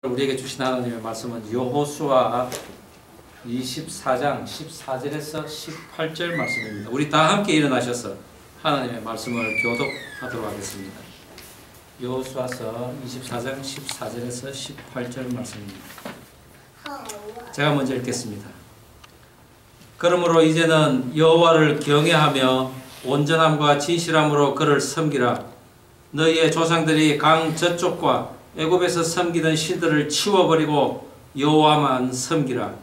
우리에게 주신 하나님의 말씀은 여호수아 24장 14절에서 18절 말씀입니다. 우리 다 함께 일어나셔서 하나님의 말씀을 교독하도록 하겠습니다. 여호수아서 24장 14절에서 18절 말씀입니다. 제가 먼저 읽겠습니다. 그러므로 이제는 여호와를 경외하며 온전함과 진실함으로 그를 섬기라. 너희의 조상들이 강 저쪽과 애굽에서 섬기던 신들을 치워버리고 여호와만 섬기라.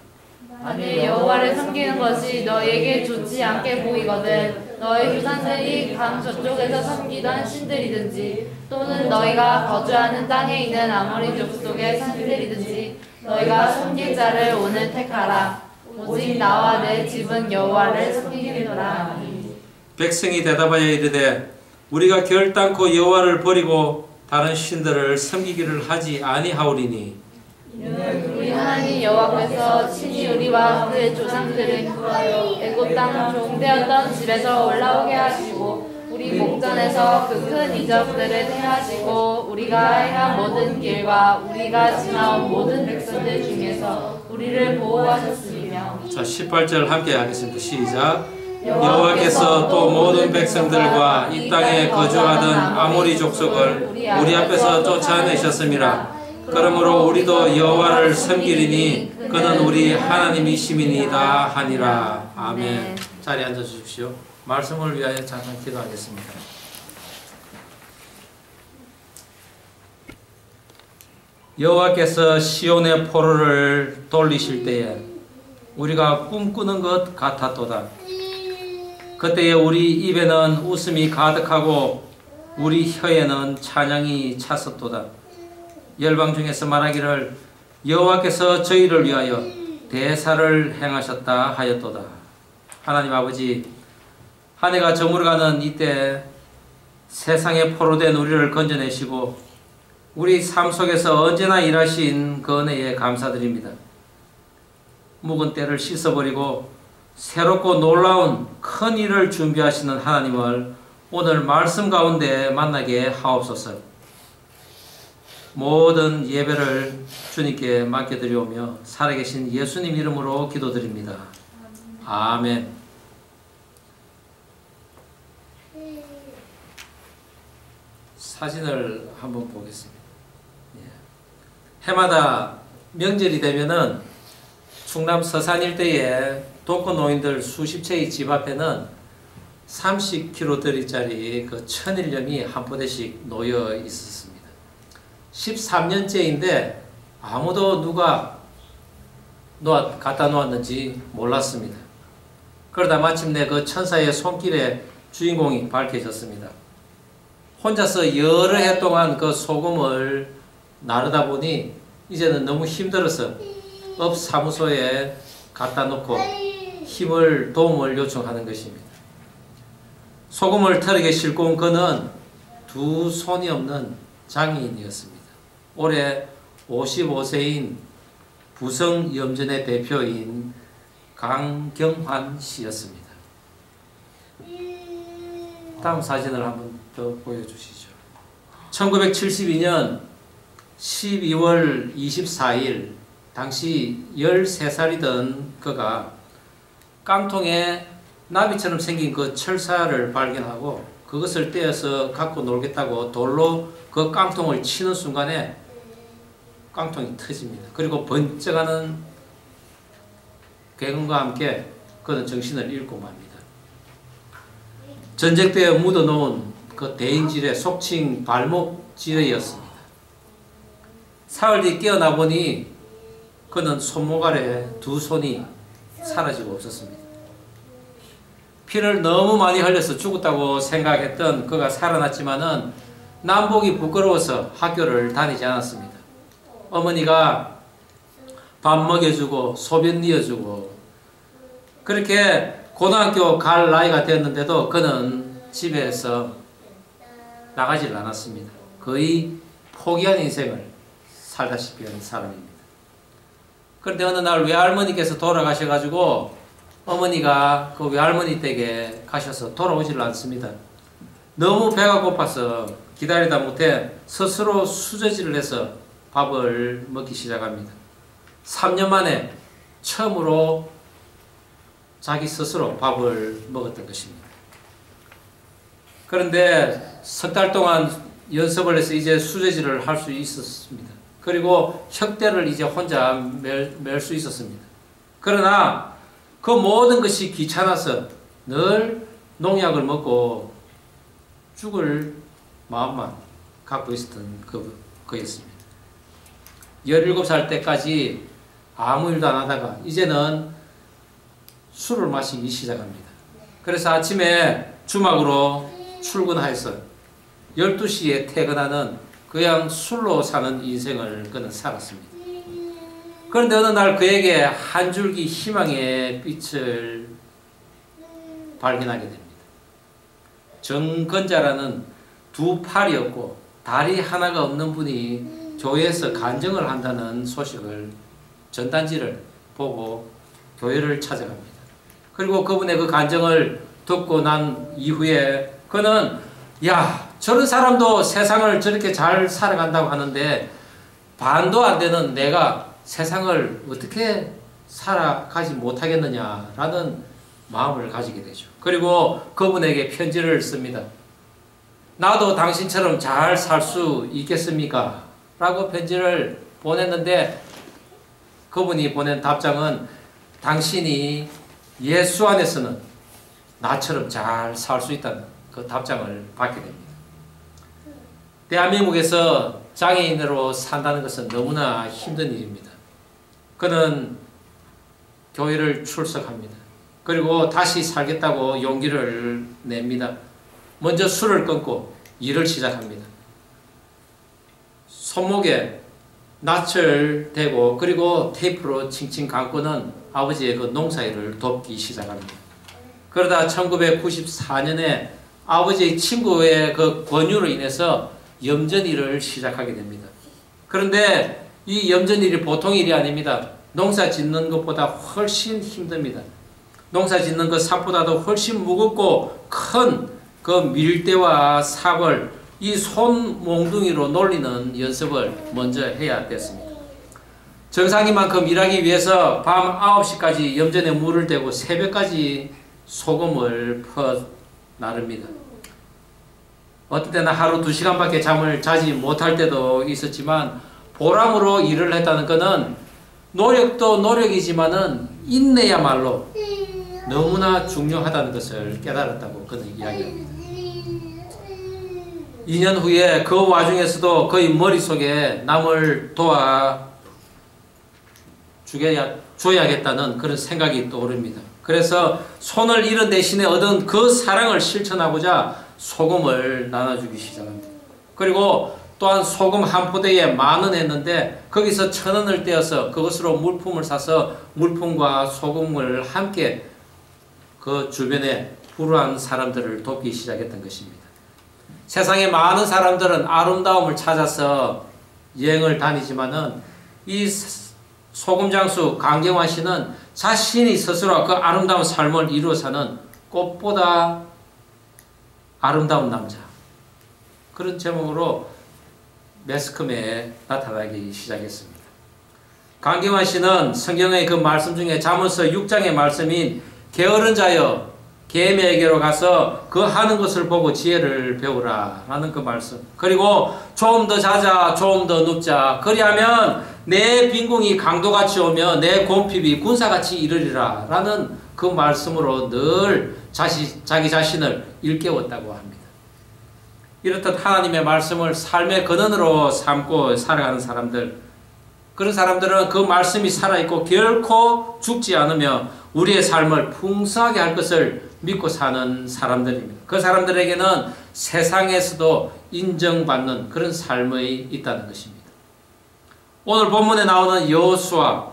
만일 여호와를 섬기는 것이 너에게 좋지 않게 보이거든 너희 조상들이 강 저쪽에서 섬기던 신들이든지 또는 너희가 거주하는 땅에 있는 아모리 족속의 신들이든지 너희가 섬길 자를 오늘 택하라. 오직 나와 내 집은 여호와를 섬기리로라. 백성이 대답하여 이르되 우리가 결단코 여호와를 버리고 다른 신들을 섬기기를 하지 아니하오리니 이는 우리 하나님 여호와께서 친히 우리와 그의 조상들을 구하여 애굽 땅 종되었던 집에서 올라오게 하시고 우리 목전에서 그 큰 이적들을 행하시고 우리가 행한 모든 길과 우리가 지나온 모든 백성들 중에서 우리를 보호하셨으며. 자, 18절 함께 하겠습니다. 시작. 여호와께서 또 모든 백성들과 이 땅에 거주하던 아모리 족속을 우리 앞에서 쫓아내셨음이라. 그러므로 우리도 여호와를 섬기리니 그는 우리 하나님이시니이다 하니라. 아멘. 자리에 앉아 주십시오. 말씀을 위하여 잠깐 기도하겠습니다. 여호와께서 시온의 포로를 돌리실 때에 우리가 꿈꾸는 것 같았도다. 그때에 우리 입에는 웃음이 가득하고 우리 혀에는 찬양이 찼었도다. 열방 중에서 말하기를 여호와께서 저희를 위하여 대사를 행하셨다 하였도다. 하나님 아버지, 한 해가 저물어가는 이때 세상에 포로된 우리를 건져내시고 우리 삶 속에서 언제나 일하신 그 은혜에 감사드립니다. 묵은 때를 씻어버리고 새롭고 놀라운 큰 일을 준비하시는 하나님을 오늘 말씀 가운데 만나게 하옵소서. 모든 예배를 주님께 맡겨드리오며 살아계신 예수님 이름으로 기도드립니다. 아멘. 사진을 한번 보겠습니다. 해마다 명절이 되면은 충남 서산 일대에 독거노인들 수십 채의 집 앞에는 30kg짜리 그 천일염이 한 포대씩 놓여 있었습니다. 13년째인데 아무도 누가 갖다 놓았는지 몰랐습니다. 그러다 마침내 그 천사의 손길에 주인공이 밝혀졌습니다. 혼자서 여러 해 동안 그 소금을 나르다 보니 이제는 너무 힘들어서 업 사무소에 갖다 놓고 도움을 요청하는 것입니다. 소금을 털에게 싣고 온 그는 두 손이 없는 장애인이었습니다. 올해 55세인 부성염전의 대표인 강경환 씨였습니다. 다음 사진을 한번 더 보여주시죠. 1972년 12월 24일 당시 13살이던 그가 깡통에 나비처럼 생긴 그 철사를 발견하고 그것을 떼어서 갖고 놀겠다고 돌로 그 깡통을 치는 순간에 깡통이 터집니다. 그리고 번쩍하는 개근과 함께 그는 정신을 잃고 맙니다. 전쟁터에 묻어놓은 그 대인질의 속칭 발목지뢰였습니다. 사흘 뒤 깨어나 보니 그는 손목 아래 두 손이 사라지고 없었습니다. 피를 너무 많이 흘려서 죽었다고 생각했던 그가 살아났지만은 남복이 부끄러워서 학교를 다니지 않았습니다. 어머니가 밥 먹여주고 소변 뉘어주고 그렇게 고등학교 갈 나이가 되었는데도 그는 집에서 나가지를 않았습니다. 거의 포기한 인생을 살다시피 하는 사람입니다. 그런데 어느 날 외할머니께서 돌아가셔가지고 어머니가 그 외할머니 댁에 가셔서 돌아오질 않습니다. 너무 배가 고파서 기다리다 못해 스스로 수저질을 해서 밥을 먹기 시작합니다. 3년 만에 처음으로 자기 스스로 밥을 먹었던 것입니다. 그런데 석 달 동안 연습을 해서 이제 수제질을 할 수 있었습니다. 그리고 혁대를 이제 혼자 멜 수 있었습니다. 그러나 그 모든 것이 귀찮아서 늘 농약을 먹고 죽을 마음만 갖고 있었던 그였습니다. 17살 때까지 아무 일도 안 하다가 이제는 술을 마시기 시작합니다. 그래서 아침에 주막으로 출근해서 12시에 퇴근하는 그냥 술로 사는 인생을 그는 살았습니다. 그런데 어느 날 그에게 한 줄기 희망의 빛을 발견하게 됩니다. 정건자라는 두 팔이 없고 다리 하나가 없는 분이 교회에서 간증을 한다는 소식을 전단지를 보고 교회를 찾아갑니다. 그리고 그분의 그 간증을 듣고 난 이후에 그는 저런 사람도 세상을 저렇게 잘 살아간다고 하는데 반도 안 되는 내가 세상을 어떻게 살아가지 못하겠느냐라는 마음을 가지게 되죠. 그리고 그분에게 편지를 씁니다. 나도 당신처럼 잘 살 수 있겠습니까? 라고 편지를 보냈는데 그분이 보낸 답장은 당신이 예수 안에서는 나처럼 잘 살 수 있다는 그 답장을 받게 됩니다. 대한민국에서 장애인으로 산다는 것은 너무나 힘든 일입니다. 그는 교회를 출석합니다. 그리고 다시 살겠다고 용기를 냅니다. 먼저 술을 끊고 일을 시작합니다. 손목에 낯을 대고 그리고 테이프로 칭칭 감고는 아버지의 그 농사일을 돕기 시작합니다. 그러다 1994년에 아버지의 친구의 그 권유로 인해서 염전일을 시작하게 됩니다. 그런데 이 염전일이 보통 일이 아닙니다. 농사 짓는 것보다 훨씬 힘듭니다. 농사 짓는 그 삽보다도 훨씬 무겁고 큰 그 밀대와 삽을 이 손 몽둥이로 놀리는 연습을 먼저 해야 됐습니다. 정상인만큼 일하기 위해서 밤 9시까지 염전에 물을 대고 새벽까지 소금을 퍼 나릅니다. 어떤 때는 하루 2시간밖에 잠을 자지 못할 때도 있었지만 보람으로 일을 했다는 것은 노력도 노력이지만은 인내야말로 너무나 중요하다는 것을 깨달았다고 그는 이야기합니다. 2년 후에 그 와중에서도 그의 머릿속에 남을 도와줘야겠다는 그런 생각이 떠오릅니다. 그래서 손을 잃은 대신에 얻은 그 사랑을 실천하고자 소금을 나눠주기 시작합니다. 그리고 또한 소금 한 포대에 10,000원 했는데 거기서 1,000원을 떼어서 그것으로 물품을 사서 물품과 소금을 함께 그 주변에 불우한 사람들을 돕기 시작했던 것입니다. 세상에 많은 사람들은 아름다움을 찾아서 여행을 다니지만은 이 소금장수 강경환 씨는 자신이 스스로 그 아름다운 삶을 이루어 사는 꽃보다 아름다운 남자, 그런 제목으로 매스컴에 나타나기 시작했습니다. 강경환 씨는 성경의 그 말씀 중에 잠언서 6장의 말씀인 게으른 자여 개미에게로 가서 그 하는 것을 보고 지혜를 배우라 라는 그 말씀, 그리고 좀 더 자자 좀 더 눕자 그리하면 내 빈궁이 강도같이 오며 내 곰핍이 군사같이 이르리라 라는 그 말씀으로 늘 자기 자신을 일깨웠다고 합니다. 이렇듯 하나님의 말씀을 삶의 근원으로 삼고 살아가는 사람들, 그런 사람들은 그 말씀이 살아있고 결코 죽지 않으며 우리의 삶을 풍성하게 할 것을 믿고 사는 사람들입니다. 그 사람들에게는 세상에서도 인정받는 그런 삶이 있다는 것입니다. 오늘 본문에 나오는 여호수아,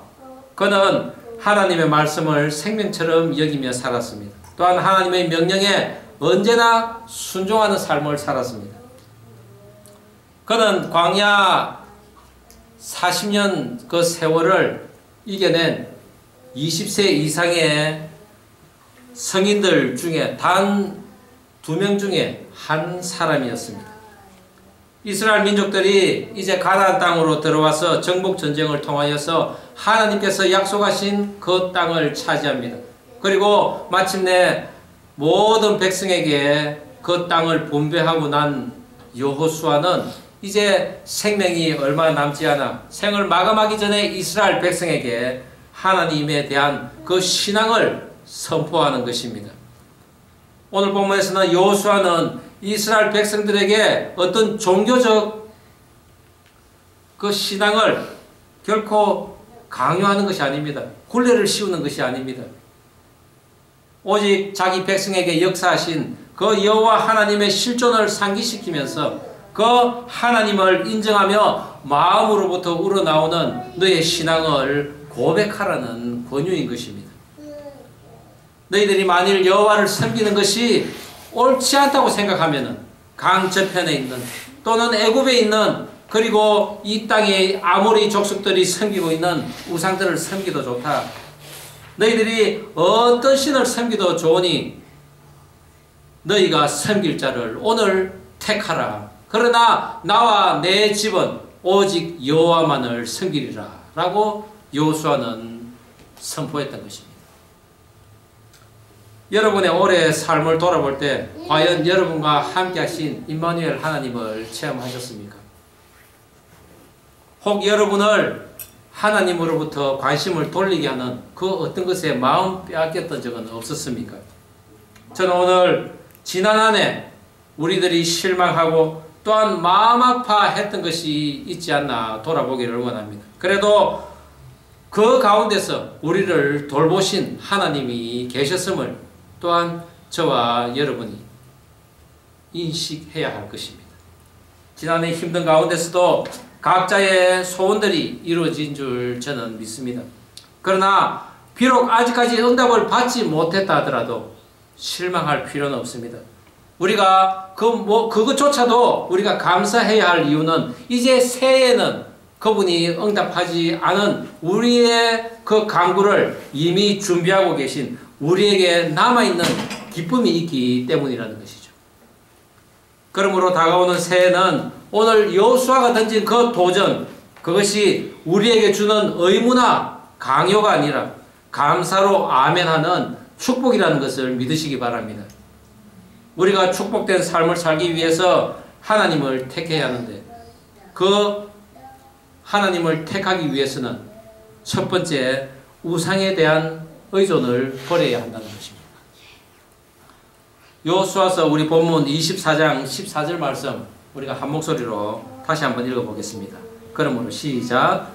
그는 하나님의 말씀을 생명처럼 여기며 살았습니다. 또한 하나님의 명령에 언제나 순종하는 삶을 살았습니다. 그는 광야 40년 그 세월을 이겨낸 20세 이상의 성인들 중에 단 2명 중에 한 사람이었습니다. 이스라엘 민족들이 이제 가나안 땅으로 들어와서 정복 전쟁을 통하여서 하나님께서 약속하신 그 땅을 차지합니다. 그리고 마침내 모든 백성에게 그 땅을 분배하고 난 여호수아는 이제 생명이 얼마 남지 않아 생을 마감하기 전에 이스라엘 백성에게 하나님에 대한 그 신앙을 선포하는 것입니다. 오늘 본문에서는 여호수아는 이스라엘 백성들에게 어떤 종교적 그 신앙을 결코 강요하는 것이 아닙니다. 굴레를 씌우는 것이 아닙니다. 오직 자기 백성에게 역사하신 그 여호와 하나님의 실존을 상기시키면서 그 하나님을 인정하며 마음으로부터 우러나오는 너의 신앙을 고백하라는 권유인 것입니다. 너희들이 만일 여호와를 섬기는 것이 옳지 않다고 생각하면 강 저편에 있는 또는 애굽에 있는 그리고 이 땅에 아모리 족속들이 섬기고 있는 우상들을 섬기도 좋다. 너희들이 어떤 신을 섬기도 좋으니 너희가 섬길 자를 오늘 택하라. 그러나 나와 내 집은 오직 여호와만을 섬기리라 라고 여호수아는 선포했던 것입니다. 여러분의 올해 삶을 돌아볼 때 과연 여러분과 함께 하신 임마누엘 하나님을 체험하셨습니까? 혹 여러분을 하나님으로부터 관심을 돌리게 하는 그 어떤 것에 마음 빼앗겼던 적은 없었습니까? 저는 오늘 지난 한 해 우리들이 실망하고 또한 마음 아파했던 것이 있지 않나 돌아보기를 원합니다. 그래도 그 가운데서 우리를 돌보신 하나님이 계셨음을 또한 저와 여러분이 인식해야 할 것입니다. 지난해 힘든 가운데서도 각자의 소원들이 이루어진 줄 저는 믿습니다. 그러나 비록 아직까지 응답을 받지 못했다 하더라도 실망할 필요는 없습니다. 우리가 그것조차도 우리가 감사해야 할 이유는 이제 새해에는 그분이 응답하지 않은 우리의 그 간구를 이미 준비하고 계신 우리에게 남아있는 기쁨이 있기 때문이라는 것이죠. 그러므로 다가오는 새해는 오늘 여호수아가 던진 그 도전, 그것이 우리에게 주는 의무나 강요가 아니라 감사로 아멘하는 축복이라는 것을 믿으시기 바랍니다. 우리가 축복된 삶을 살기 위해서 하나님을 택해야 하는데 그 하나님을 택하기 위해서는 첫 번째 우상에 대한 의존을 버려야 한다는 것입니다. 여호수아서 우리 본문 24장 14절 말씀 우리가 한 목소리로 다시 한번 읽어보겠습니다. 그러므로 시작.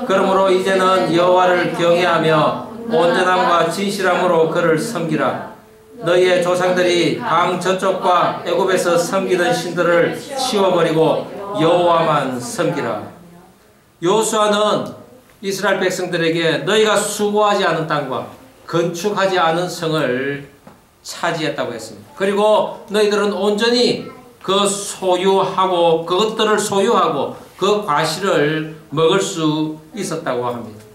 그러므로 이제는 여호와를 경외하며 온전함과 진실함으로 그를 섬기라. 너희의 조상들이 강 저쪽과 애굽에서 섬기던 신들을 치워버리고 여호와만 섬기라. 여호수아는 이스라엘 백성들에게 너희가 수고하지 않은 땅과 건축하지 않은 성을 차지했다고 했습니다. 그리고 너희들은 온전히 그 소유하고 그것들을 소유하고 그 과실을 먹을 수 있었다고 합니다.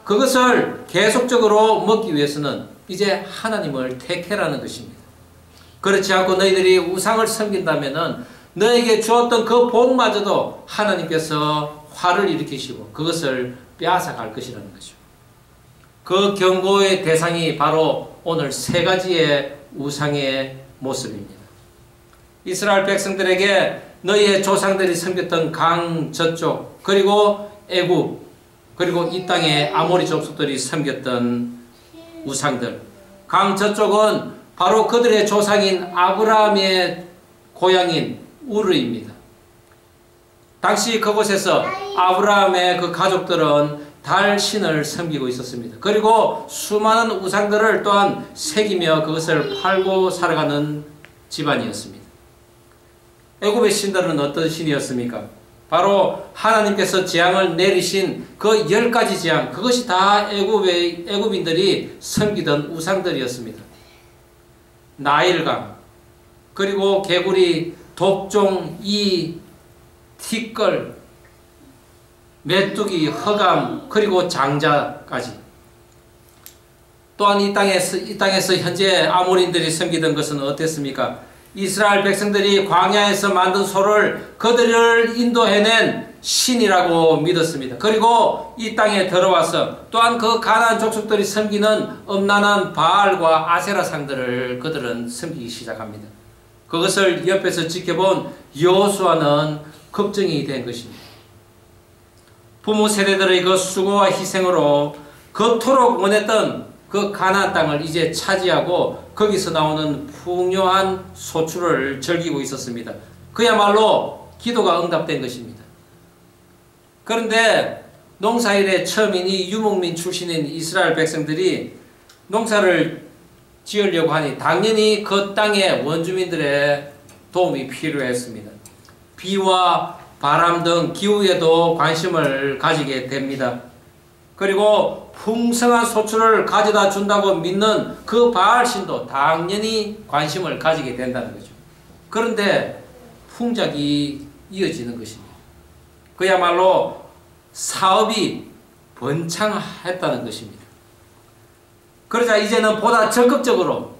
그것을 계속적으로 먹기 위해서는 이제 하나님을 택해라는 것입니다. 그렇지 않고 너희들이 우상을 섬긴다면 너에게 주었던 그 복마저도 하나님께서 화를 일으키시고 그것을 빼앗아 갈 것이라는 것이죠. 그 경고의 대상이 바로 오늘 세 가지의 우상의 모습입니다. 이스라엘 백성들에게 너희의 조상들이 섬겼던 강 저쪽 그리고 애굽 그리고 이 땅에 아모리 족속들이 섬겼던 우상들, 강 저쪽은 바로 그들의 조상인 아브라함의 고향인 우르입니다. 당시 그곳에서 아브라함의 그 가족들은 달 신을 섬기고 있었습니다. 그리고 수많은 우상들을 또한 새기며 그것을 팔고 살아가는 집안이었습니다. 애굽의 신들은 어떤 신이었습니까? 바로 하나님께서 재앙을 내리신 그 10가지 재앙, 그것이 다 애굽인들이 섬기던 우상들이었습니다. 나일강, 그리고 개구리, 독종, 이, 티끌, 메뚜기, 허감, 그리고 장자까지. 또한 이 땅에서 현재 아모리인들이 섬기던 것은 어땠습니까? 이스라엘 백성들이 광야에서 만든 소를 그들을 인도해낸 신이라고 믿었습니다. 그리고 이 땅에 들어와서 또한 그 가나안 족속들이 섬기는 음란한 바알과 아세라 상들을 그들은 섬기기 시작합니다. 그것을 옆에서 지켜본 여호수아는 걱정이 된 것입니다. 부모 세대들의 그 수고와 희생으로 그토록 원했던 그 가나안 땅을 이제 차지하고 거기서 나오는 풍요한 소출을 즐기고 있었습니다. 그야말로 기도가 응답된 것입니다. 그런데 농사일의 처음이니 유목민 출신인 이스라엘 백성들이 농사를 지으려고 하니 당연히 그 땅의 원주민들의 도움이 필요했습니다. 비와 바람 등 기후에도 관심을 가지게 됩니다. 그리고 풍성한 소출을 가져다 준다고 믿는 그 바알신도 당연히 관심을 가지게 된다는 거죠. 그런데 풍작이 이어지는 것입니다. 그야말로 사업이 번창했다는 것입니다. 그러자 이제는 보다 적극적으로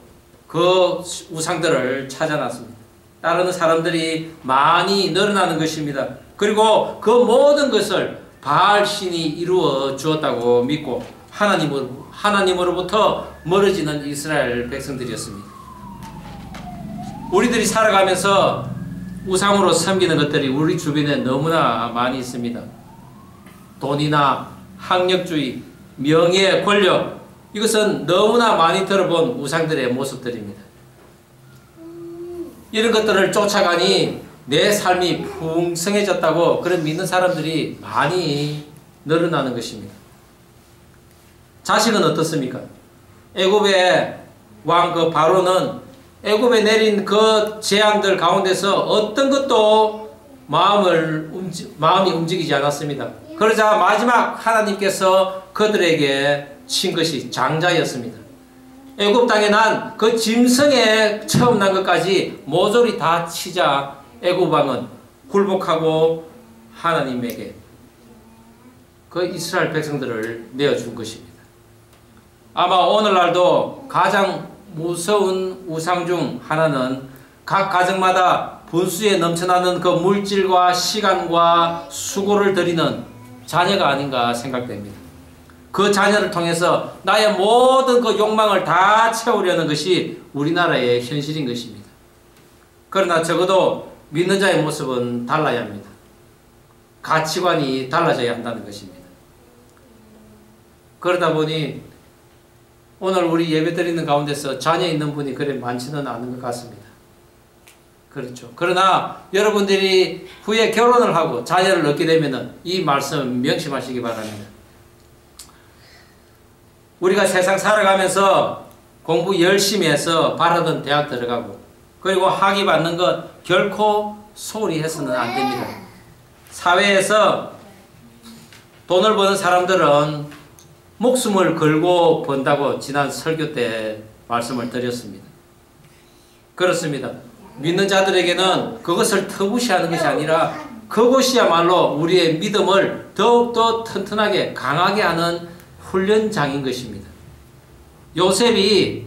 그 우상들을 찾아놨습니다. 따르는 사람들이 많이 늘어나는 것입니다. 그리고 그 모든 것을 바알신이 이루어 주었다고 믿고 하나님으로부터 멀어지는 이스라엘 백성들이었습니다. 우리들이 살아가면서 우상으로 섬기는 것들이 우리 주변에 너무나 많이 있습니다. 돈이나 학력주의, 명예, 권력, 이것은 너무나 많이 들어본 우상들의 모습들입니다. 이런 것들을 쫓아가니 내 삶이 풍성해졌다고 그런 믿는 사람들이 많이 늘어나는 것입니다. 자식은 어떻습니까? 애굽의 왕 그 바로는 애굽에 내린 그 재앙들 가운데서 어떤 것도 마음이 움직이지 않았습니다. 그러자 마지막 하나님께서 그들에게 친 것이 장자였습니다. 애굽 땅에 난 그 짐승에 처음 난 것까지 모조리 다 치자 애굽 왕은 굴복하고 하나님에게 그 이스라엘 백성들을 내어준 것입니다. 아마 오늘날도 가장 무서운 우상 중 하나는 각 가정마다 분수에 넘쳐나는 그 물질과 시간과 수고를 들이는 자녀가 아닌가 생각됩니다. 그 자녀를 통해서 나의 모든 그 욕망을 다 채우려는 것이 우리나라의 현실인 것입니다. 그러나 적어도 믿는 자의 모습은 달라야 합니다. 가치관이 달라져야 한다는 것입니다. 그러다 보니 오늘 우리 예배 드리는 가운데서 자녀 있는 분이 그리 많지는 않은 것 같습니다. 그렇죠. 그러나 여러분들이 후에 결혼을 하고 자녀를 얻게 되면 이 말씀 명심하시기 바랍니다. 우리가 세상 살아가면서 공부 열심히 해서 바라던 대학 들어가고 그리고 학위 받는 것 결코 소홀히 해서는 안 됩니다. 사회에서 돈을 버는 사람들은 목숨을 걸고 번다고 지난 설교 때 말씀을 드렸습니다. 그렇습니다. 믿는 자들에게는 그것을 터부시하는 것이 아니라 그것이야말로 우리의 믿음을 더욱더 튼튼하게 강하게 하는 훈련장인 것입니다. 요셉이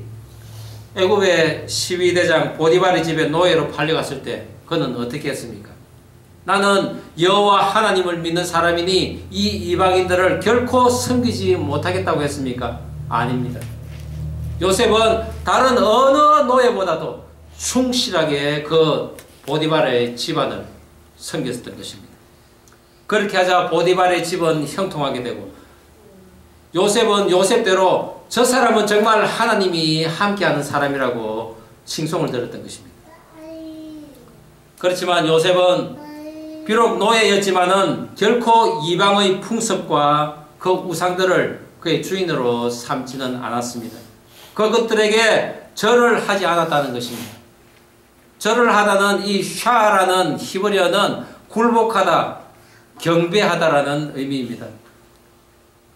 애굽의 12대장 보디발의 집에 노예로 팔려갔을 때 그는 어떻게 했습니까? 나는 여호와 하나님을 믿는 사람이니 이 이방인들을 결코 섬기지 못하겠다고 했습니까? 아닙니다. 요셉은 다른 어느 노예보다도 충실하게 그 보디발의 집안을 섬겼던 것입니다. 그렇게 하자 보디발의 집은 형통하게 되고 요셉은 요셉대로 저 사람은 정말 하나님이 함께하는 사람이라고 칭송을 들었던 것입니다. 그렇지만 요셉은 비록 노예였지만은 결코 이방의 풍습과 그 우상들을 그의 주인으로 삼지는 않았습니다. 그것들에게 절을 하지 않았다는 것입니다. 절을 하다는 이 샤라는 히브리어는 굴복하다, 경배하다라는 의미입니다.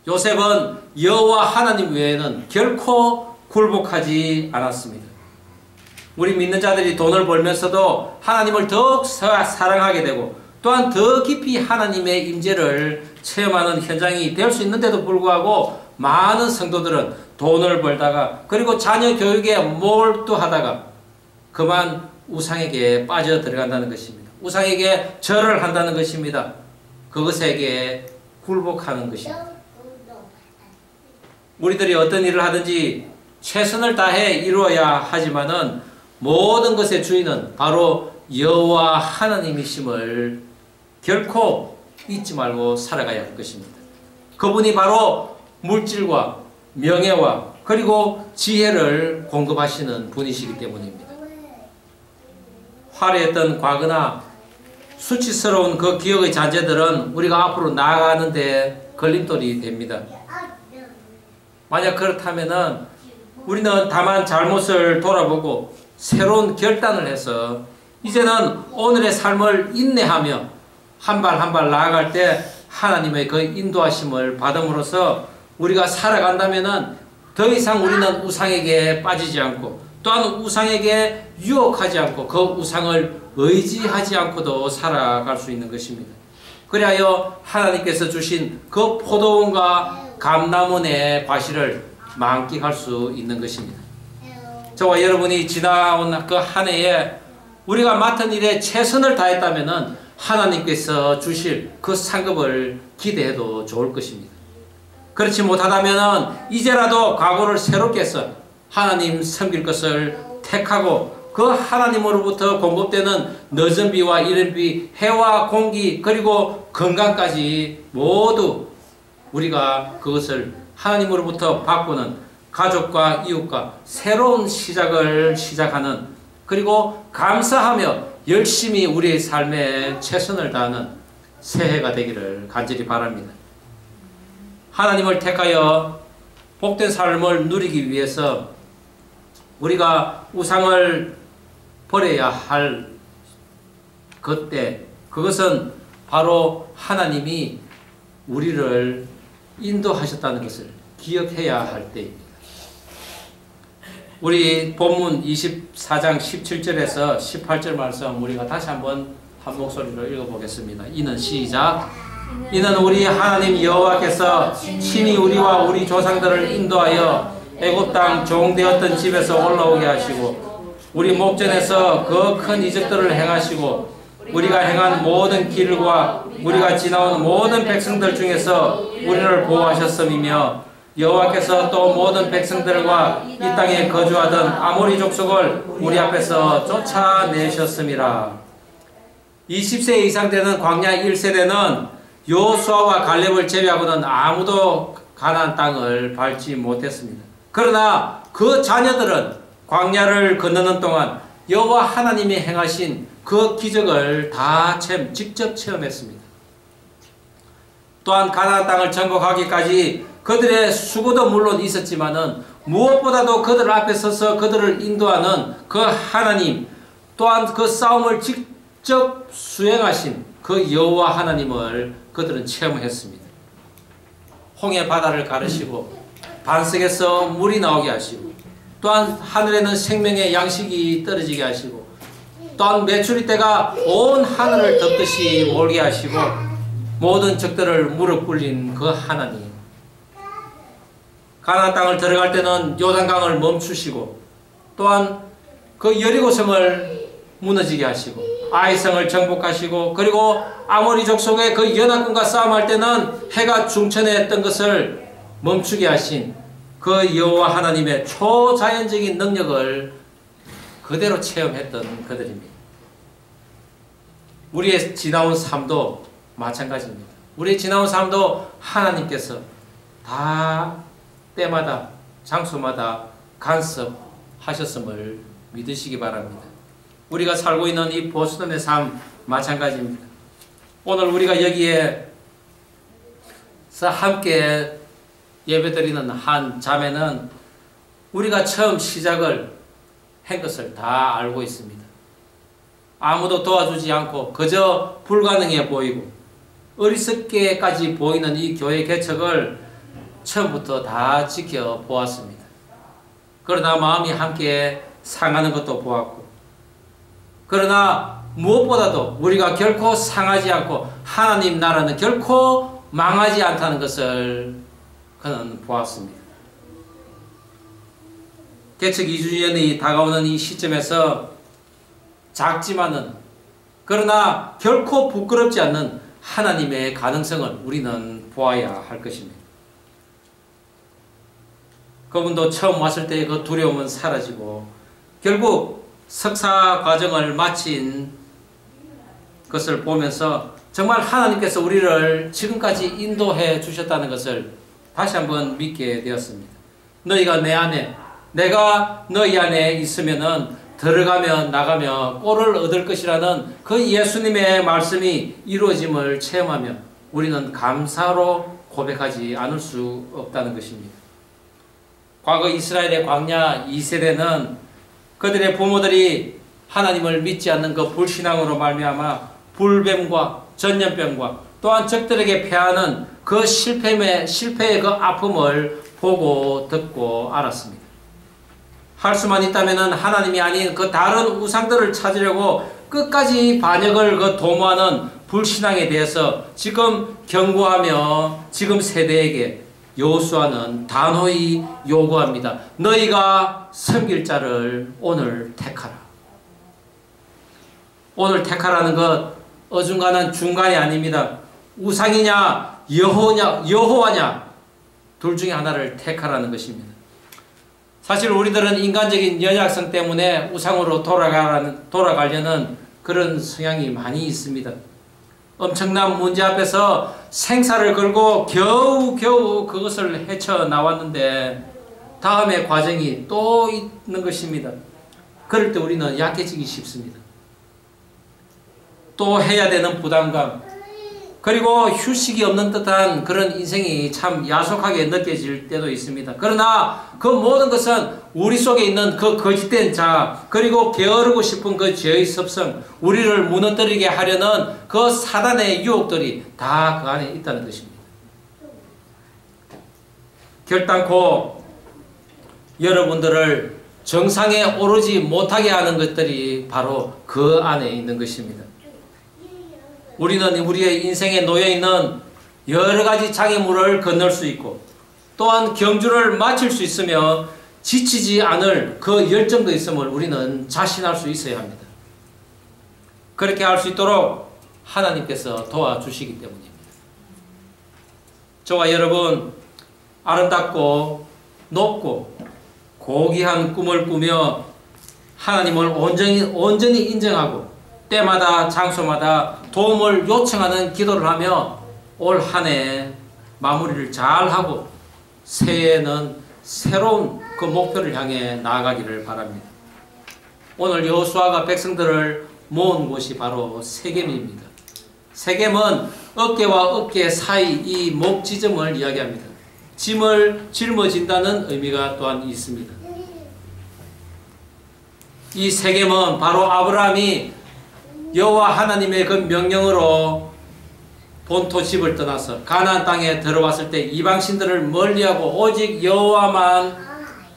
요셉은 여호와 하나님 외에는 결코 굴복하지 않았습니다. 우리 믿는 자들이 돈을 벌면서도 하나님을 더욱 사랑하게 되고 또한 더 깊이 하나님의 임재를 체험하는 현장이 될 수 있는데도 불구하고 많은 성도들은 돈을 벌다가 그리고 자녀 교육에 몰두하다가 그만 우상에게 빠져 들어간다는 것입니다. 우상에게 절을 한다는 것입니다. 그것에게 굴복하는 것입니다. 우리들이 어떤 일을 하든지 최선을 다해 이루어야 하지만은 모든 것의 주인은 바로 여호와 하나님이심을 결코 잊지 말고 살아가야 할 것입니다. 그분이 바로 물질과 명예와 그리고 지혜를 공급하시는 분이시기 때문입니다. 화려했던 과거나 수치스러운 그 기억의 잔재들은 우리가 앞으로 나아가는 데 걸림돌이 됩니다. 만약 그렇다면은 우리는 다만 잘못을 돌아보고 새로운 결단을 해서 이제는 오늘의 삶을 인내하며 한 발 한 발 나아갈 때 하나님의 그 인도하심을 받음으로써 우리가 살아간다면은 더 이상 우리는 우상에게 빠지지 않고 또한 우상에게 유혹하지 않고 그 우상을 의지하지 않고도 살아갈 수 있는 것입니다. 그리하여 하나님께서 주신 그 포도원과 감람원의 과실을 만끽할 수 있는 것입니다. 저와 여러분이 지나온 그 한 해에 우리가 맡은 일에 최선을 다했다면 하나님께서 주실 그 상급을 기대해도 좋을 것입니다. 그렇지 못하다면 이제라도 각오를 새롭게 해서 하나님 섬길 것을 택하고 그 하나님으로부터 공급되는 늦은 비와 이른 비, 해와 공기 그리고 건강까지 모두 우리가 그것을 하나님으로부터 받고는 가족과 이웃과 새로운 시작을 시작하는 그리고 감사하며 열심히 우리의 삶에 최선을 다하는 새해가 되기를 간절히 바랍니다. 하나님을 택하여 복된 삶을 누리기 위해서 우리가 우상을 버려야 할 그때 그것은 바로 하나님이 우리를 인도하셨다는 것을 기억해야 할 때입니다. 우리 본문 24장 17절에서 18절 말씀 우리가 다시 한번 한 목소리로 읽어보겠습니다. 이는 시작. 이는 우리 하나님 여호와께서 친히 우리와 우리 조상들을 인도하여 애굽 땅 종되었던 집에서 올라오게 하시고 우리 목전에서 그 큰 이적들을 행하시고 우리가 행한 모든 길과 우리가 지나온 모든 백성들 중에서 우리를 보호하셨음이며 여호와께서 또 모든 백성들과 이 땅에 거주하던 아모리 족속을 우리 앞에서 쫓아내셨음이라. 20세 이상 되는 광야 1세대는 여호수아와 갈렙을 제외하고는 아무도 가나안 땅을 밟지 못했습니다. 그러나 그 자녀들은 광야를 건너는 동안 여호와 하나님이 행하신 그 기적을 다 직접 체험했습니다. 또한 가나안 땅을 정복하기까지 그들의 수고도 물론 있었지만은 무엇보다도 그들 앞에 서서 그들을 인도하는 그 하나님 또한 그 싸움을 직접 수행하신 그 여호와 하나님을 그들은 체험했습니다. 홍해 바다를 가르시고 반석에서 물이 나오게 하시고 또한 하늘에는 생명의 양식이 떨어지게 하시고 또한 메추리 떼가 온 하늘을 덮듯이 몰게 하시고 모든 적들을 무릎 꿇린 그 하나님. 가나안 땅을 들어갈 때는 요단강을 멈추시고 또한 그 여리고성을 무너지게 하시고 아이성을 정복하시고 그리고 아모리 족속의 그 연합군과 싸움할 때는 해가 중천에 뜬 것을 멈추게 하신 그 여호와 하나님의 초자연적인 능력을 그대로 체험했던 그들입니다. 우리의 지나온 삶도 마찬가지입니다. 우리의 지나온 삶도 하나님께서 다 때마다 장소마다 간섭하셨음을 믿으시기 바랍니다. 우리가 살고 있는 이 보스턴의 삶 마찬가지입니다. 오늘 우리가 여기에서 함께 예배드리는 한 자매는 우리가 처음 시작을 한 것을 다 알고 있습니다. 아무도 도와주지 않고 그저 불가능해 보이고 어리석게까지 보이는 이 교회 개척을 처음부터 다 지켜보았습니다. 그러나 마음이 함께 상하는 것도 보았고 그러나 무엇보다도 우리가 결코 상하지 않고 하나님 나라는 결코 망하지 않다는 것을 그는 보았습니다. 개척 2주년이 다가오는 이 시점에서 작지만은 그러나 결코 부끄럽지 않는 하나님의 가능성을 우리는 보아야 할 것입니다. 그분도 처음 왔을 때의 그 두려움은 사라지고 결국 석사 과정을 마친 것을 보면서 정말 하나님께서 우리를 지금까지 인도해 주셨다는 것을 다시 한번 믿게 되었습니다. 너희가 내 안에, 내가 너희 안에 있으면은 들어가며 나가며 꼴을 얻을 것이라는 그 예수님의 말씀이 이루어짐을 체험하며 우리는 감사로 고백하지 않을 수 없다는 것입니다. 과거 이스라엘의 광야 2세대는 그들의 부모들이 하나님을 믿지 않는 그 불신앙으로 말미암아 불뱀과 전염병과 또한 적들에게 패하는 그 실패의 그 아픔을 보고 듣고 알았습니다. 할 수만 있다면 하나님이 아닌 그 다른 우상들을 찾으려고 끝까지 반역을 그 도모하는 불신앙에 대해서 지금 경고하며 지금 세대에게 여호수아는 단호히 요구합니다. 너희가 섬길 자를 오늘 택하라. 오늘 택하라는 것 어중간한 중간이 아닙니다. 우상이냐 여호와냐 둘 중에 하나를 택하라는 것입니다. 사실 우리들은 인간적인 연약성 때문에 우상으로 돌아가려는 그런 성향이 많이 있습니다. 엄청난 문제 앞에서 생사를 걸고 겨우 그것을 헤쳐나왔는데 다음의 과정이 또 있는 것입니다. 그럴 때 우리는 약해지기 쉽습니다. 또 해야 되는 부담감, 그리고 휴식이 없는 듯한 그런 인생이 참 야속하게 느껴질 때도 있습니다. 그러나 그 모든 것은 우리 속에 있는 그 거짓된 자아, 그리고 게으르고 싶은 그 죄의 습성, 우리를 무너뜨리게 하려는 그 사단의 유혹들이 다 그 안에 있다는 것입니다. 결단코 여러분들을 정상에 오르지 못하게 하는 것들이 바로 그 안에 있는 것입니다. 우리는 우리의 인생에 놓여있는 여러 가지 장애물을 건널 수 있고 또한 경주를 마칠 수 있으며 지치지 않을 그 열정도 있음을 우리는 자신할 수 있어야 합니다. 그렇게 할 수 있도록 하나님께서 도와주시기 때문입니다. 저와 여러분 아름답고 높고 고귀한 꿈을 꾸며 하나님을 온전히 인정하고 때마다 장소마다 도움을 요청하는 기도를 하며 올 한 해 마무리를 잘하고 새해에는 새로운 그 목표를 향해 나아가기를 바랍니다. 오늘 여호수아가 백성들을 모은 곳이 바로 세겜입니다. 세겜은 어깨와 어깨 사이 이 목 지점을 이야기합니다. 짐을 짊어진다는 의미가 또한 있습니다. 이 세겜은 바로 아브라함이 여호와 하나님의 그 명령으로 본토 집을 떠나서 가나안 땅에 들어왔을 때 이방신들을 멀리하고 오직 여호와만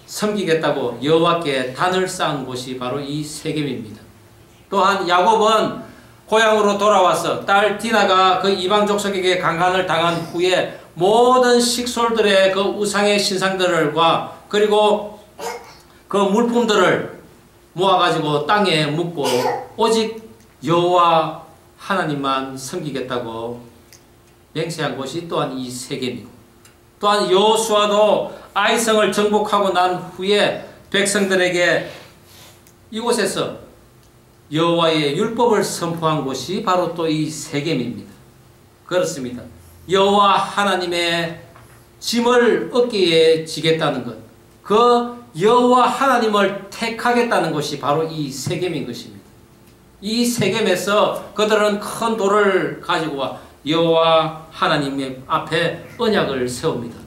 섬기겠다고 여호와께 단을 쌓은 곳이 바로 이 세겜입니다. 또한 야곱은 고향으로 돌아와서 딸 디나가 그 이방 족속에게 강간을 당한 후에 모든 식솔들의 그 우상의 신상들과 그리고 그 물품들을 모아가지고 땅에 묻고 오직 여호와 하나님만 섬기겠다고 맹세한 곳이 또한 이 세겜이고 또한 여호수아도 아이성을 정복하고 난 후에 백성들에게 이곳에서 여호와의 율법을 선포한 곳이 바로 또 이 세겜입니다. 그렇습니다. 여호와 하나님의 짐을 어깨에 지겠다는 것, 그 여호와 하나님을 택하겠다는 것이 바로 이 세겜인 것입니다. 이 세겜에서 그들은 큰 돌을 가지고 와 여호와 하나님의 앞에 언약을 세웁니다.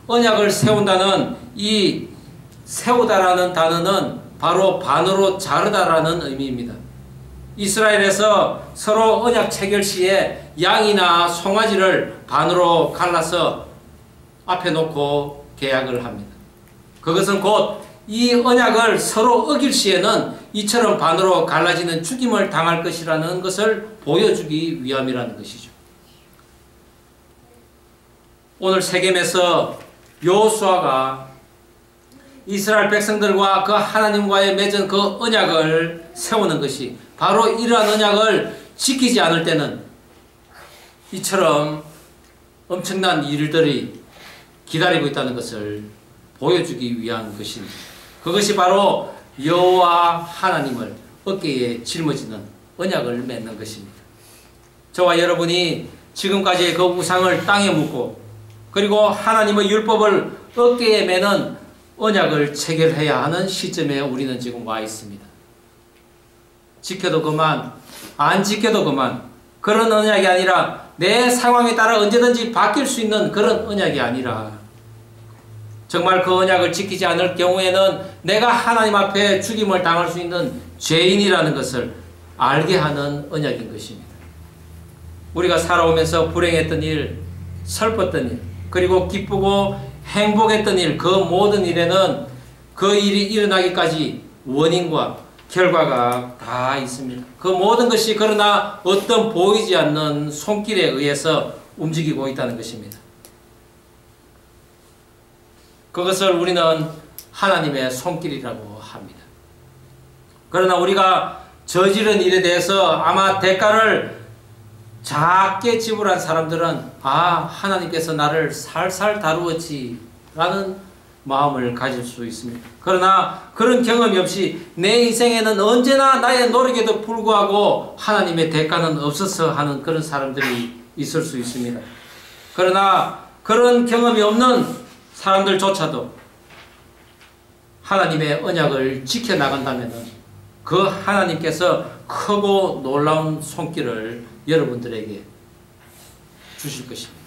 언약을 세운다는 이 세우다라는 단어는 바로 반으로 자르다라는 의미입니다. 이스라엘에서 서로 언약 체결 시에 양이나 송아지를 반으로 갈라서 앞에 놓고 계약을 합니다. 그것은 곧 이 언약을 서로 어길 시에는 이처럼 반으로 갈라지는 죽임을 당할 것이라는 것을 보여주기 위함이라는 것이죠. 오늘 세겜에서 여호수아가 이스라엘 백성들과 그 하나님과의 맺은 그 언약을 세우는 것이 바로 이러한 언약을 지키지 않을 때는 이처럼 엄청난 일들이 기다리고 있다는 것을 보여주기 위한 것입니다. 그것이 바로 여호와 하나님을 어깨에 짊어지는 언약을 맺는 것입니다. 저와 여러분이 지금까지의 그 우상을 땅에 묻고 그리고 하나님의 율법을 어깨에 매는 언약을 체결해야 하는 시점에 우리는 지금 와 있습니다. 지켜도 그만, 안 지켜도 그만, 그런 언약이 아니라 내 상황에 따라 언제든지 바뀔 수 있는 그런 언약이 아니라 정말 그 언약을 지키지 않을 경우에는 내가 하나님 앞에 죽임을 당할 수 있는 죄인이라는 것을 알게 하는 언약인 것입니다. 우리가 살아오면서 불행했던 일, 슬펐던 일, 그리고 기쁘고 행복했던 일, 그 모든 일에는 그 일이 일어나기까지 원인과 결과가 다 있습니다. 그 모든 것이 그러나 어떤 보이지 않는 손길에 의해서 움직이고 있다는 것입니다. 그것을 우리는 하나님의 손길이라고 합니다. 그러나 우리가 저지른 일에 대해서 아마 대가를 작게 지불한 사람들은 하나님께서 나를 살살 다루었지 라는 마음을 가질 수 있습니다. 그러나 그런 경험이 없이 내 인생에는 언제나 나의 노력에도 불구하고 하나님의 대가는 없어서 하는 그런 사람들이 있을 수 있습니다. 그러나 그런 경험이 없는 사람들조차도 하나님의 언약을 지켜나간다면 그 하나님께서 크고 놀라운 손길을 여러분들에게 주실 것입니다.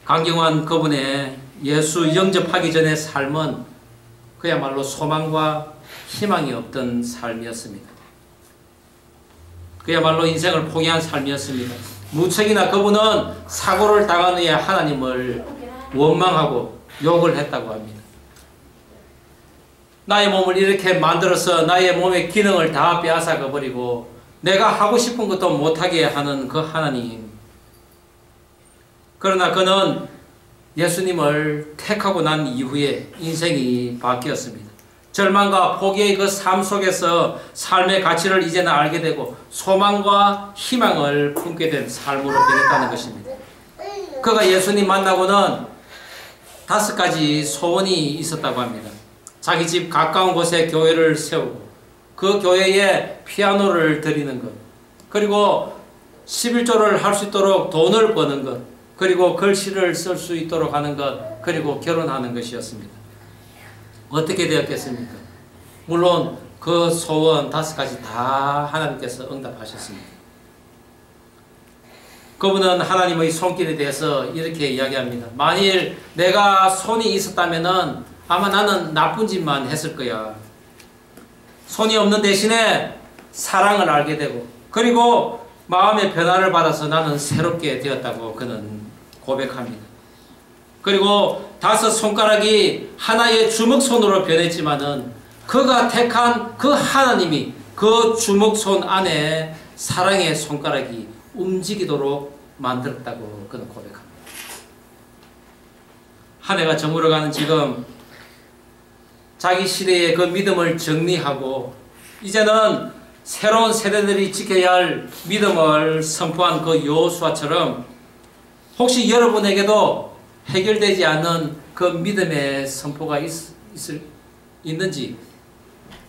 강경환 그분의 예수 영접하기 전의 삶은 그야말로 소망과 희망이 없던 삶이었습니다. 그야말로 인생을 포기한 삶이었습니다. 무척이나 그분은 사고를 당한 후에 하나님을 원망하고 욕을 했다고 합니다. 나의 몸을 이렇게 만들어서 나의 몸의 기능을 다 빼앗아가 버리고 내가 하고 싶은 것도 못하게 하는 그 하나님. 그러나 그는 예수님을 택하고 난 이후에 인생이 바뀌었습니다. 절망과 포기의 그 삶 속에서 삶의 가치를 이제는 알게 되고 소망과 희망을 품게 된 삶으로 변했다는 것입니다. 그가 예수님 만나고는 5가지 소원이 있었다고 합니다. 자기 집 가까운 곳에 교회를 세우고 그 교회에 피아노를 드리는 것, 그리고 11조를 할 수 있도록 돈을 버는 것, 그리고 글씨를 쓸 수 있도록 하는 것, 그리고 결혼하는 것이었습니다. 어떻게 되었겠습니까? 물론 그 소원 5가지 다 하나님께서 응답하셨습니다. 그분은 하나님의 손길에 대해서 이렇게 이야기합니다. 만일 내가 손이 있었다면 아마 나는 나쁜 짓만 했을 거야. 손이 없는 대신에 사랑을 알게 되고 그리고 마음의 변화를 받아서 나는 새롭게 되었다고 그는 고백합니다. 그리고 5 손가락이 하나의 주먹손으로 변했지만은 그가 택한 그 하나님이 그 주먹손 안에 사랑의 손가락이 움직이도록 만들었다고 그는 고백합니다. 한 해가 저물어가는 지금 자기 시대의 그 믿음을 정리하고 이제는 새로운 세대들이 지켜야 할 믿음을 선포한 그 여호수아처럼 혹시 여러분에게도 해결되지 않는 그 믿음의 선포가 있는지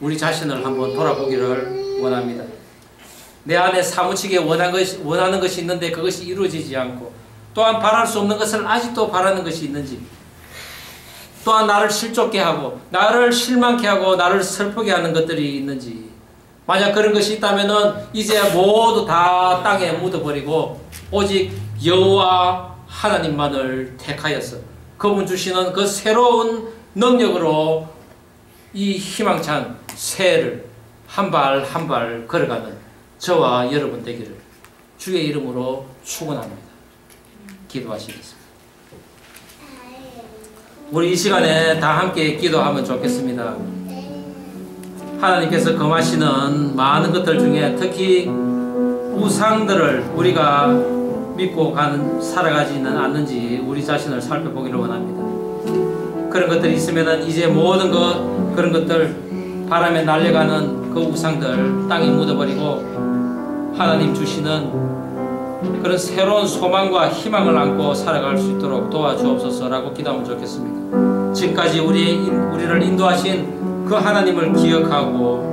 우리 자신을 한번 돌아보기를 원합니다. 내 안에 사무치게 원하는 것이 있는데 그것이 이루어지지 않고 또한 바랄 수 없는 것을 아직도 바라는 것이 있는지 또한 나를 실족게 하고 나를 실망케 하고 나를 슬프게 하는 것들이 있는지 만약 그런 것이 있다면 이제 모두 다 땅에 묻어버리고 오직 여호와 하나님만을 택하여서 그분 주시는 그 새로운 능력으로 이 희망찬 새해를 한 발 한 발 걸어가는 저와 여러분 되기를 주의 이름으로 축원합니다. 기도하시겠습니다. 우리 이 시간에 다 함께 기도하면 좋겠습니다. 하나님께서 금하시는 많은 것들 중에 특히 우상들을 우리가 믿고 살아가지는 않는지 우리 자신을 살펴보기를 원합니다. 그런 것들이 있으면은 이제 모든 그런 것들 바람에 날려가는 그 우상들 땅에 묻어버리고 하나님 주시는 그런 새로운 소망과 희망을 안고 살아갈 수 있도록 도와주옵소서라고 기도하면 좋겠습니다. 지금까지 우리를 인도하신 그 하나님을 기억하고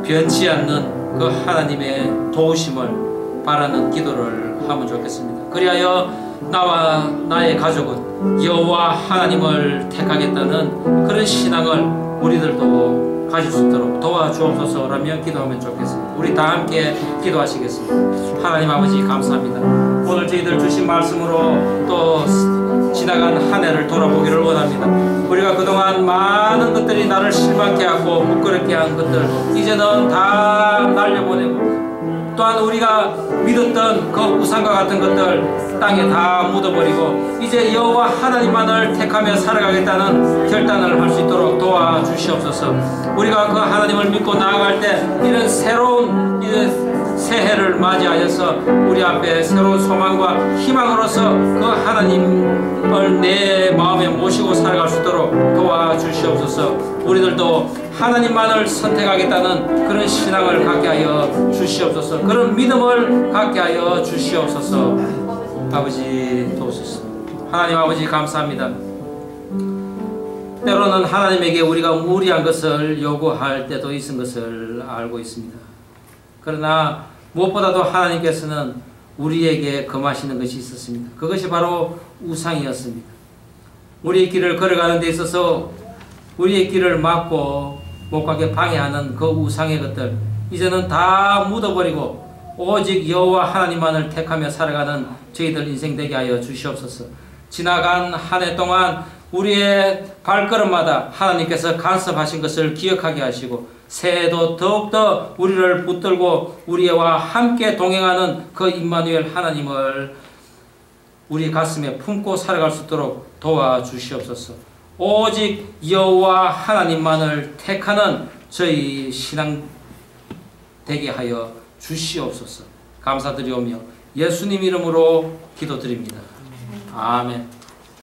변치 않는 그 하나님의 도우심을 바라는 기도를 하면 좋겠습니다. 그리하여 나와 나의 가족은 여호와 하나님을 택하겠다는 그런 신앙을 우리들도 가질 수 있도록 도와주옵소서라며 기도하면 좋겠습니다. 우리 다 함께 기도하시겠습니다. 하나님 아버지 감사합니다. 오늘 저희들 주신 말씀으로 또 지나간 한 해를 돌아보기를 원합니다. 우리가 그동안 많은 것들이 나를 실망케 하고 부끄럽게 한 것들 이제는 다 날려보내고 또한 우리가 믿었던 그 우상과 같은 것들 땅에 다 묻어버리고 이제 여호와 하나님만을 택하며 살아가겠다는 결단을 할 수 있도록 도와주시옵소서. 우리가 그 하나님을 믿고 나아갈 때 이런 새로운 새해를 맞이하여서 우리 앞에 새로운 소망과 희망으로서 그 하나님을 내 마음에 모시고 살아갈 수 있도록 도와주시옵소서. 우리들도 하나님만을 선택하겠다는 그런 신앙을 갖게 하여 주시옵소서. 그런 믿음을 갖게 하여 주시옵소서. 아버지 도우소서. 하나님 아버지 감사합니다. 때로는 하나님에게 우리가 무리한 것을 요구할 때도 있은 것을 알고 있습니다. 그러나 무엇보다도 하나님께서는 우리에게 금하시는 것이 있었습니다. 그것이 바로 우상이었습니다. 우리의 길을 걸어가는 데 있어서 우리의 길을 막고 못 가게 방해하는 그 우상의 것들 이제는 다 묻어버리고 오직 여호와 하나님만을 택하며 살아가는 저희들 인생 되게 하여 주시옵소서. 지나간 한 해 동안 우리의 발걸음마다 하나님께서 간섭하신 것을 기억하게 하시고 새해도 더욱더 우리를 붙들고 우리와 함께 동행하는 그 임마누엘 하나님을 우리 가슴에 품고 살아갈 수 있도록 도와주시옵소서. 오직 여호와 하나님만을 택하는 저희 신앙 되게 하여 주시옵소서. 감사드리오며 예수님 이름으로 기도드립니다. 아멘.